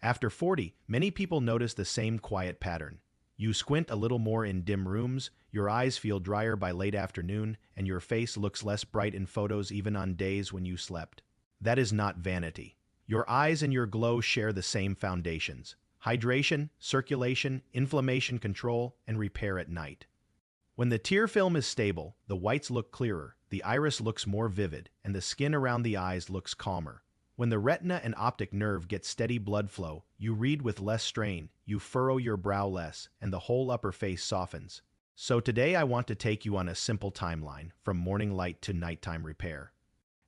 After 40, many people notice the same quiet pattern. You squint a little more in dim rooms, your eyes feel drier by late afternoon, and your face looks less bright in photos even on days when you slept. That is not vanity. Your eyes and your glow share the same foundations: hydration, circulation, inflammation control, and repair at night. When the tear film is stable, the whites look clearer, the iris looks more vivid, and the skin around the eyes looks calmer. When the retina and optic nerve get steady blood flow, you read with less strain, you furrow your brow less, and the whole upper face softens. So today I want to take you on a simple timeline, from morning light to nighttime repair.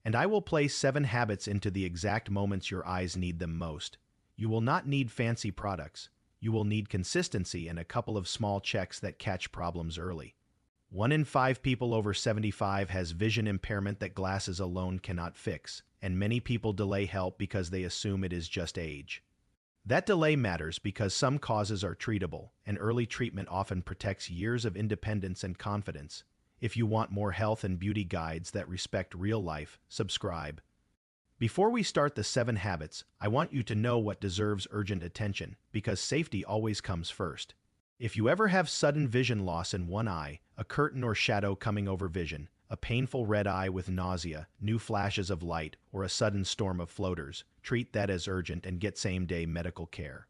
And I will place 7 habits into the exact moments your eyes need them most. You will not need fancy products. You will need consistency and a couple of small checks that catch problems early. 1 in 5 people over 75 has vision impairment that glasses alone cannot fix, and many people delay help because they assume it is just age. That delay matters because some causes are treatable, and early treatment often protects years of independence and confidence. If you want more health and beauty guides that respect real life, subscribe. Before we start the 7 habits, I want you to know what deserves urgent attention, because safety always comes first. If you ever have sudden vision loss in one eye, a curtain or shadow coming over vision, a painful red eye with nausea, new flashes of light, or a sudden storm of floaters, treat that as urgent and get same-day medical care.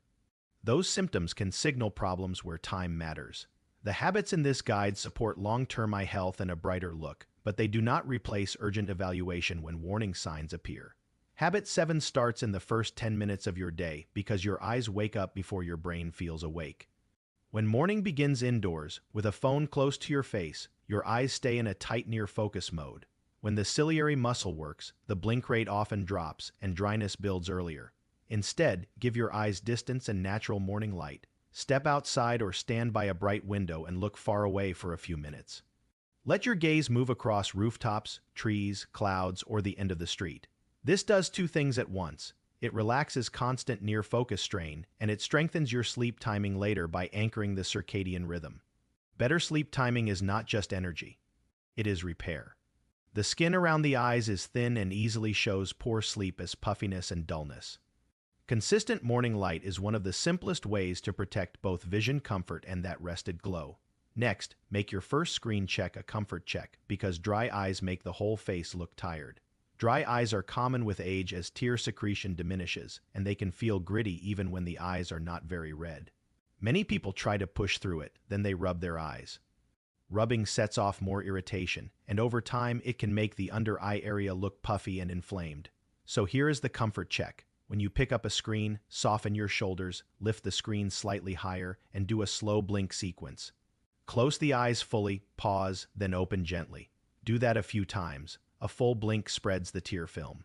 Those symptoms can signal problems where time matters. The habits in this guide support long-term eye health and a brighter look, but they do not replace urgent evaluation when warning signs appear. Habit 7 starts in the first 10 minutes of your day because your eyes wake up before your brain feels awake. When morning begins indoors, with a phone close to your face, your eyes stay in a tight near-focus mode. When the ciliary muscle works, the blink rate often drops and dryness builds earlier. Instead, give your eyes distance and natural morning light. Step outside or stand by a bright window and look far away for a few minutes. Let your gaze move across rooftops, trees, clouds, or the end of the street. This does 2 things at once. It relaxes constant near-focus strain, and it strengthens your sleep timing later by anchoring the circadian rhythm. Better sleep timing is not just energy. It is repair. The skin around the eyes is thin and easily shows poor sleep as puffiness and dullness. Consistent morning light is one of the simplest ways to protect both vision comfort and that rested glow. Next, make your first screen check a comfort check, because dry eyes make the whole face look tired. Dry eyes are common with age as tear secretion diminishes, and they can feel gritty even when the eyes are not very red. Many people try to push through it, then they rub their eyes. Rubbing sets off more irritation, and over time it can make the under eye area look puffy and inflamed. So here is the comfort check. When you pick up a screen, soften your shoulders, lift the screen slightly higher, and do a slow blink sequence. Close the eyes fully, pause, then open gently. Do that a few times. A full blink spreads the tear film.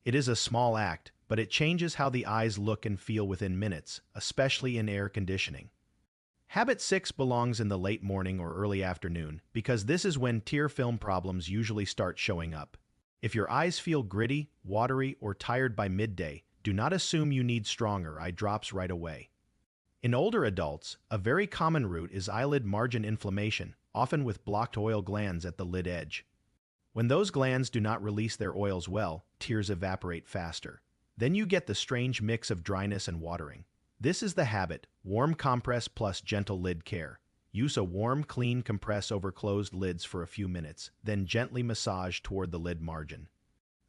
It is a small act, but it changes how the eyes look and feel within minutes, especially in air conditioning. Habit 6 belongs in the late morning or early afternoon, because this is when tear film problems usually start showing up. If your eyes feel gritty, watery, or tired by midday, do not assume you need stronger eye drops right away. In older adults, a very common root is eyelid margin inflammation, often with blocked oil glands at the lid edge. When those glands do not release their oils well, tears evaporate faster. Then you get the strange mix of dryness and watering. This is the habit: warm compress plus gentle lid care. Use a warm, clean compress over closed lids for a few minutes, then gently massage toward the lid margin.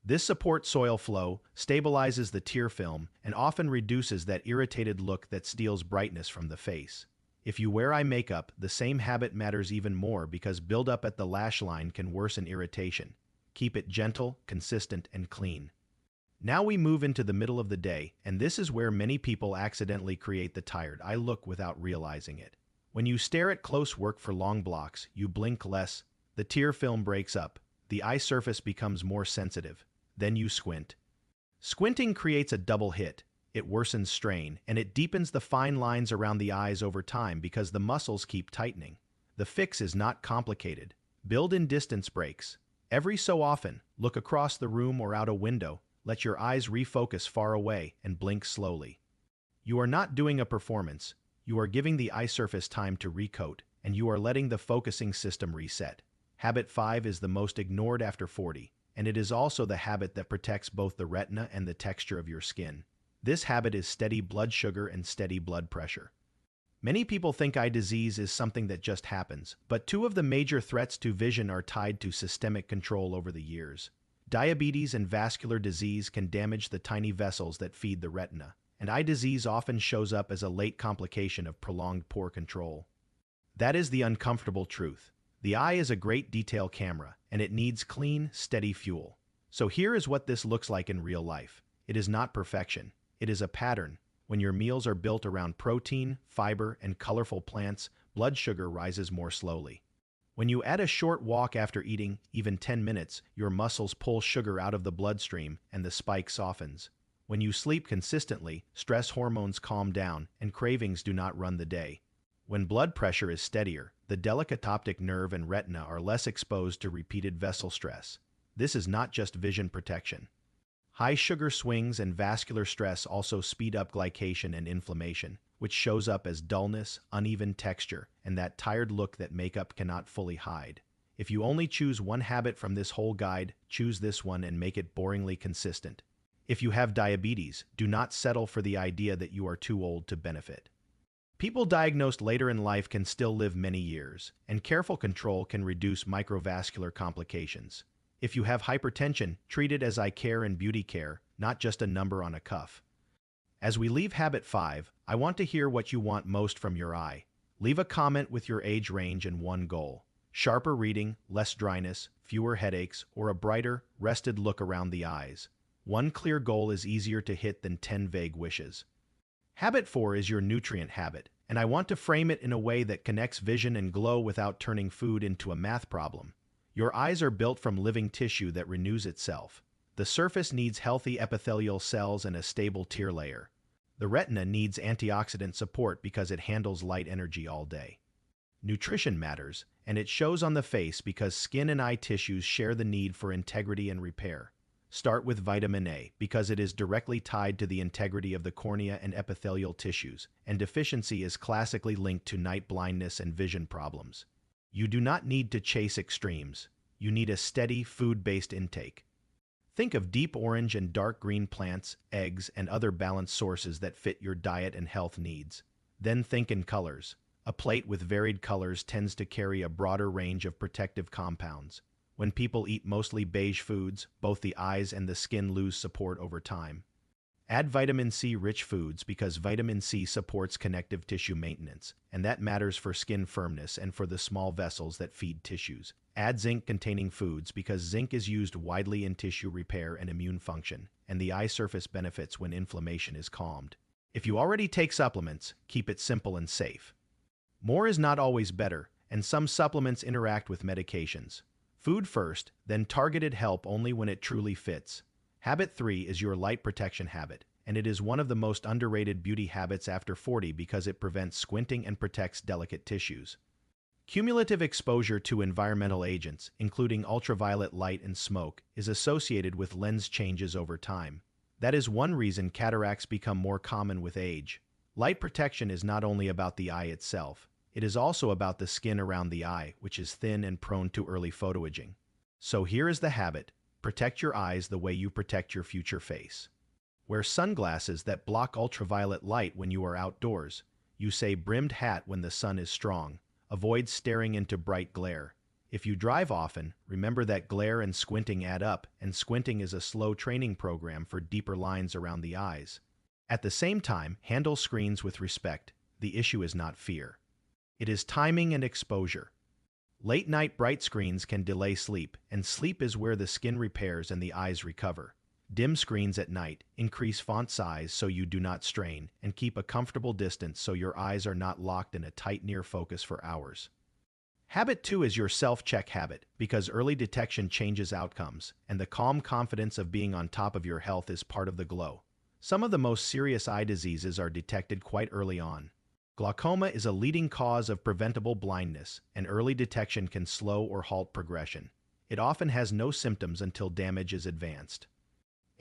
This supports soil flow, stabilizes the tear film, and often reduces that irritated look that steals brightness from the face. If you wear eye makeup, the same habit matters even more because buildup at the lash line can worsen irritation. Keep it gentle, consistent, and clean. Now we move into the middle of the day, and this is where many people accidentally create the tired eye look without realizing it. When you stare at close work for long blocks, you blink less, the tear film breaks up, the eye surface becomes more sensitive. Then you squint. Squinting creates a double hit. It worsens strain, and it deepens the fine lines around the eyes over time because the muscles keep tightening. The fix is not complicated. Build in distance breaks. Every so often, look across the room or out a window, let your eyes refocus far away, and blink slowly. You are not doing a performance. You are giving the eye surface time to recoat, and you are letting the focusing system reset. Habit 5 is the most ignored after 40, and it is also the habit that protects both the retina and the texture of your skin. This habit is steady blood sugar and steady blood pressure. Many people think eye disease is something that just happens, but two of the major threats to vision are tied to systemic control over the years. Diabetes and vascular disease can damage the tiny vessels that feed the retina, and eye disease often shows up as a late complication of prolonged poor control. That is the uncomfortable truth. The eye is a great detail camera, and it needs clean, steady fuel. So here is what this looks like in real life. It is not perfection. It is a pattern. When your meals are built around protein, fiber, and colorful plants, blood sugar rises more slowly. When you add a short walk after eating, even 10 minutes, your muscles pull sugar out of the bloodstream and the spike softens. When you sleep consistently, stress hormones calm down and cravings do not run the day. When blood pressure is steadier, the delicate optic nerve and retina are less exposed to repeated vessel stress. This is not just vision protection. High sugar swings and vascular stress also speed up glycation and inflammation, which shows up as dullness, uneven texture, and that tired look that makeup cannot fully hide. If you only choose one habit from this whole guide, choose this one and make it boringly consistent. If you have diabetes, do not settle for the idea that you are too old to benefit. People diagnosed later in life can still live many years, and careful control can reduce microvascular complications. If you have hypertension, treat it as eye care and beauty care, not just a number on a cuff. As we leave habit 5, I want to hear what you want most from your eye. Leave a comment with your age range and one goal. Sharper reading, less dryness, fewer headaches, or a brighter, rested look around the eyes. One clear goal is easier to hit than 10 vague wishes. Habit 4 is your nutrient habit, and I want to frame it in a way that connects vision and glow without turning food into a math problem. Your eyes are built from living tissue that renews itself. The surface needs healthy epithelial cells and a stable tear layer. The retina needs antioxidant support because it handles light energy all day. Nutrition matters, and it shows on the face because skin and eye tissues share the need for integrity and repair. Start with vitamin A because it is directly tied to the integrity of the cornea and epithelial tissues, and deficiency is classically linked to night blindness and vision problems. You do not need to chase extremes. You need a steady, food-based intake. Think of deep orange and dark green plants, eggs, and other balanced sources that fit your diet and health needs. Then think in colors. A plate with varied colors tends to carry a broader range of protective compounds. When people eat mostly beige foods, both the eyes and the skin lose support over time. Add vitamin C-rich foods because vitamin C supports connective tissue maintenance, and that matters for skin firmness and for the small vessels that feed tissues. Add zinc-containing foods because zinc is used widely in tissue repair and immune function, and the eye surface benefits when inflammation is calmed. If you already take supplements, keep it simple and safe. More is not always better, and some supplements interact with medications. Food first, then targeted help only when it truly fits. Habit 3 is your light protection habit, and it is one of the most underrated beauty habits after 40 because it prevents squinting and protects delicate tissues. Cumulative exposure to environmental agents, including ultraviolet light and smoke, is associated with lens changes over time. That is one reason cataracts become more common with age. Light protection is not only about the eye itself, it is also about the skin around the eye, which is thin and prone to early photoaging. So here is the habit. Protect your eyes the way you protect your future face. Wear sunglasses that block ultraviolet light when you are outdoors. Use a brimmed hat when the sun is strong. Avoid staring into bright glare. If you drive often, remember that glare and squinting add up, and squinting is a slow training program for deeper lines around the eyes. At the same time, handle screens with respect. The issue is not fear. It is timing and exposure. Late-night bright screens can delay sleep, and sleep is where the skin repairs and the eyes recover. Dim screens at night, increase font size so you do not strain, and keep a comfortable distance so your eyes are not locked in a tight near focus for hours. Habit 2 is your self-check habit, because early detection changes outcomes, and the calm confidence of being on top of your health is part of the glow. Some of the most serious eye diseases are detected quite early on. Glaucoma is a leading cause of preventable blindness, and early detection can slow or halt progression. It often has no symptoms until damage is advanced.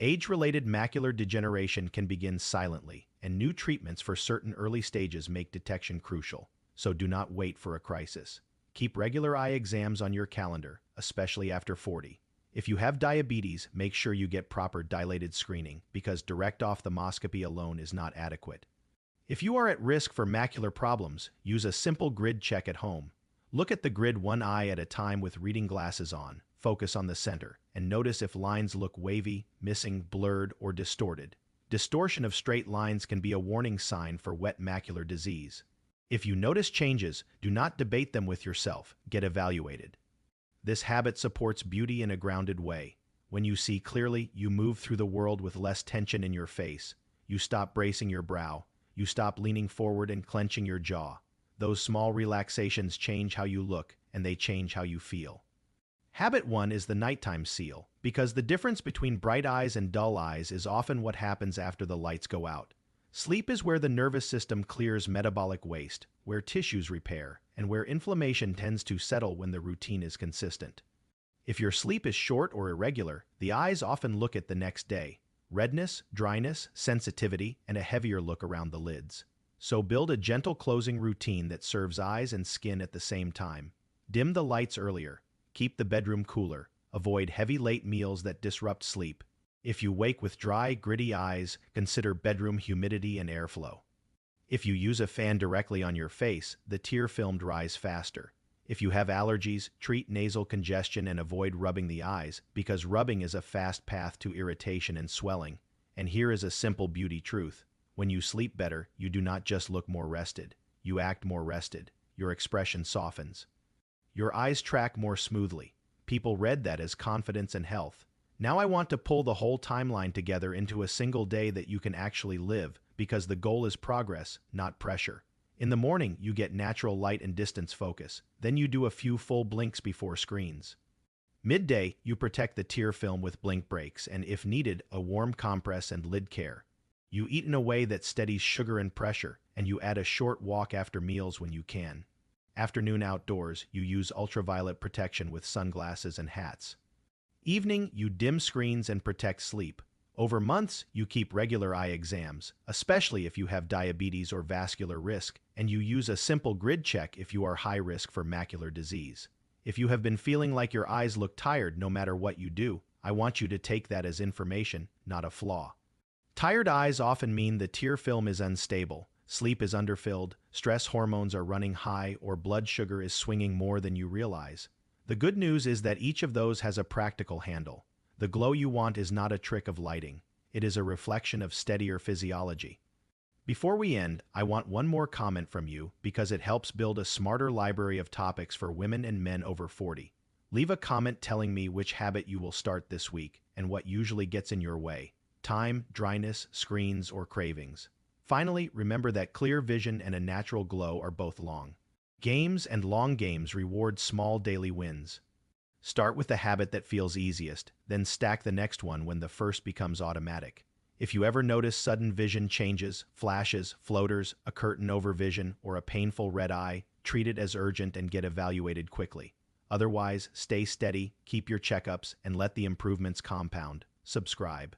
Age-related macular degeneration can begin silently, and new treatments for certain early stages make detection crucial, so do not wait for a crisis. Keep regular eye exams on your calendar, especially after 40. If you have diabetes, make sure you get proper dilated screening because direct ophthalmoscopy alone is not adequate. If you are at risk for macular problems, use a simple grid check at home. Look at the grid one eye at a time with reading glasses on. Focus on the center and notice if lines look wavy, missing, blurred, or distorted. Distortion of straight lines can be a warning sign for wet macular disease. If you notice changes, do not debate them with yourself. Get evaluated. This habit supports beauty in a grounded way. When you see clearly, you move through the world with less tension in your face. You stop bracing your brow. You stop leaning forward and clenching your jaw. Those small relaxations change how you look, and they change how you feel. Habit 1 is the nighttime seal, because the difference between bright eyes and dull eyes is often what happens after the lights go out. Sleep is where the nervous system clears metabolic waste, where tissues repair, and where inflammation tends to settle when the routine is consistent. If your sleep is short or irregular, the eyes often look it the next day. Redness, dryness, sensitivity, and a heavier look around the lids. So build a gentle closing routine that serves eyes and skin at the same time. Dim the lights earlier. Keep the bedroom cooler. Avoid heavy late meals that disrupt sleep. If you wake with dry, gritty eyes, consider bedroom humidity and airflow. If you use a fan directly on your face, the tear film dries faster. If you have allergies, treat nasal congestion and avoid rubbing the eyes, because rubbing is a fast path to irritation and swelling. And here is a simple beauty truth. When you sleep better, you do not just look more rested. You act more rested. Your expression softens. Your eyes track more smoothly. People read that as confidence and health. Now I want to pull the whole timeline together into a single day that you can actually live, because the goal is progress, not pressure. In the morning, you get natural light and distance focus. Then you do a few full blinks before screens. Midday, you protect the tear film with blink breaks and, if needed, a warm compress and lid care. You eat in a way that steadies sugar and pressure, and you add a short walk after meals when you can. Afternoon outdoors, you use ultraviolet protection with sunglasses and hats. Evening, you dim screens and protect sleep. Over months, you keep regular eye exams, especially if you have diabetes or vascular risk, and you use a simple grid check if you are high risk for macular disease. If you have been feeling like your eyes look tired no matter what you do, I want you to take that as information, not a flaw. Tired eyes often mean the tear film is unstable, sleep is underfilled, stress hormones are running high, or blood sugar is swinging more than you realize. The good news is that each of those has a practical handle. The glow you want is not a trick of lighting. It is a reflection of steadier physiology. Before we end, I want one more comment from you because it helps build a smarter library of topics for women and men over 40. Leave a comment telling me which habit you will start this week and what usually gets in your way: time, dryness, screens, or cravings. Finally, remember that clear vision and a natural glow are both long games, and long games reward small daily wins. Start with the habit that feels easiest, then stack the next one when the first becomes automatic. If you ever notice sudden vision changes, flashes, floaters, a curtain over vision, or a painful red eye, treat it as urgent and get evaluated quickly. Otherwise, stay steady, keep your checkups, and let the improvements compound. Subscribe.